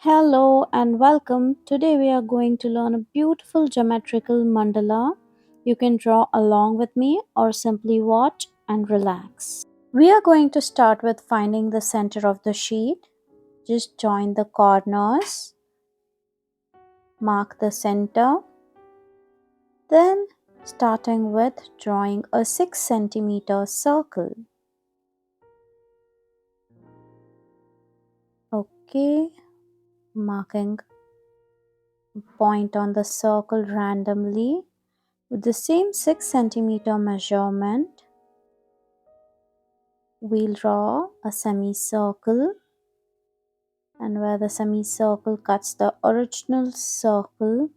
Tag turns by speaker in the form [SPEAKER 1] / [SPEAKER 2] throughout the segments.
[SPEAKER 1] Hello and welcome. Today we are going to learn a beautiful geometrical mandala. You can draw along with me or simply watch and relax. We are going to start with finding the center of the sheet. Just join the corners, mark the center, then starting with drawing a 6 centimeter circle. Okay, marking point on the circle randomly with the same 6 centimeter measurement. We'll draw a semicircle, and where the semicircle cuts the original circle,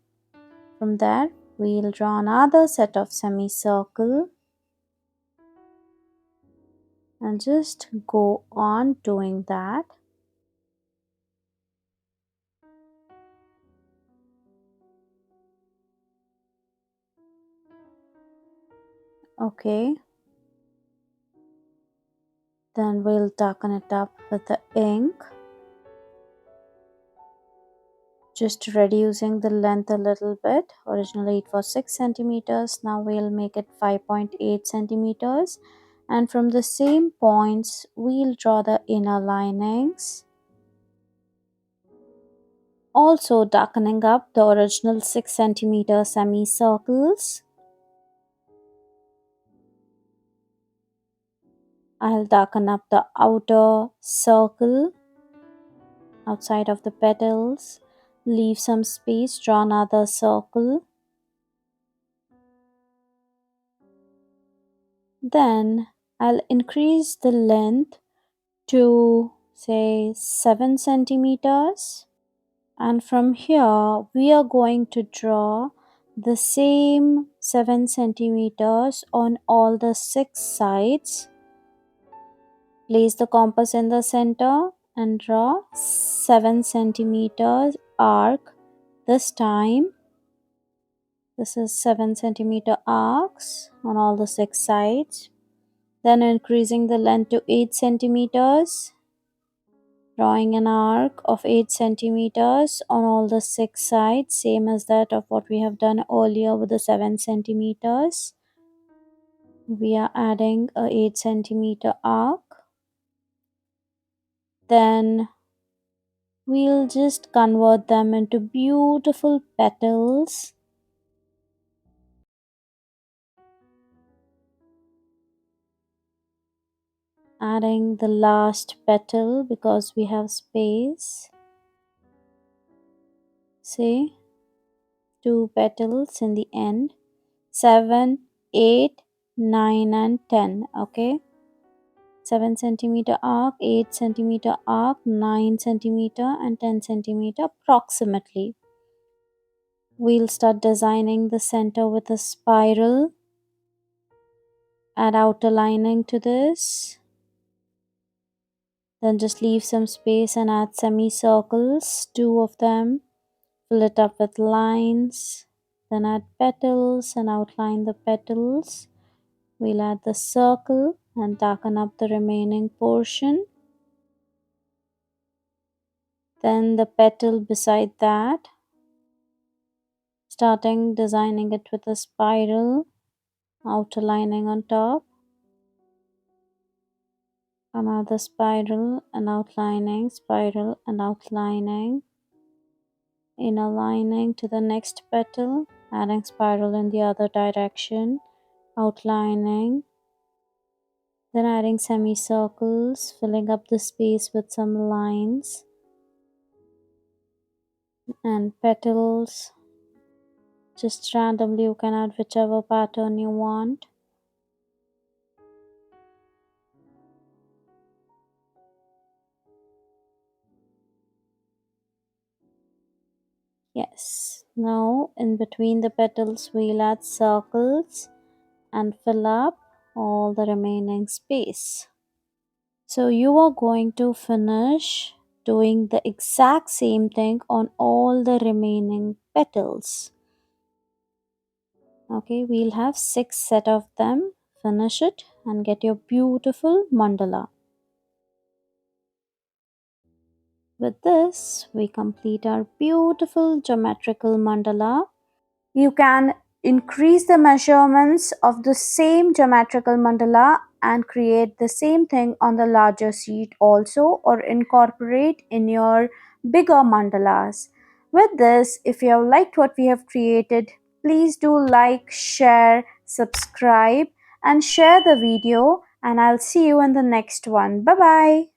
[SPEAKER 1] from there we'll draw another set of semicircle and just go on doing that. Okay, then we'll darken it up with the ink, just reducing the length a little bit. Originally it was 6 centimeters, now we'll make it 5.8 centimeters, and from the same points we'll draw the inner linings, also darkening up the original 6 centimeter semicircles. I'll darken up the outer circle outside of the petals, leave some space, draw another circle. Then I'll increase the length to say 7 centimeters, and from here we are going to draw the same 7 centimeters on all the 6 sides. Place the compass in the center and draw 7 centimeters arc. This time this is 7 centimeter arcs on all the 6 sides. Then increasing the length to 8 centimeters, drawing an arc of 8 centimeters on all the 6 sides, same as that of what we have done earlier with the 7 centimeters. We are adding a 8 centimeter arc. Then we'll just convert them into beautiful petals. Adding the last petal because we have space. See, 2 petals in the end. 7, 8, 9 and 10. Okay, 7 centimeter arc, 8 centimeter arc, 9 centimeter and 10 centimeter approximately. We'll start designing the center with a spiral. Add outer lining to this. Then just leave some space and add semicircles, 2 of them. Fill it up with lines. Then add petals and outline the petals. We'll add the circle and darken up the remaining portion. Then the petal beside that. Starting designing it with a spiral, outer lining on top. Another spiral and outlining, spiral and outlining. Inner lining to the next petal, adding spiral in the other direction, outlining, then adding semicircles, filling up the space with some lines and petals. Just randomly you can add whichever pattern you want. Yes, now in between the petals we'll add circles and fill up all the remaining space. So you are going to finish doing the exact same thing on all the remaining petals. Okay, we'll have 6 set of them. Finish it and get your beautiful mandala. With this, we complete our beautiful geometrical mandala. You can increase the measurements of the same geometrical mandala and create the same thing on the larger sheet also, or incorporate in your bigger mandalas. With this, if you have liked what we have created, please do like, share, subscribe and share the video, and I'll see you in the next one. Bye bye.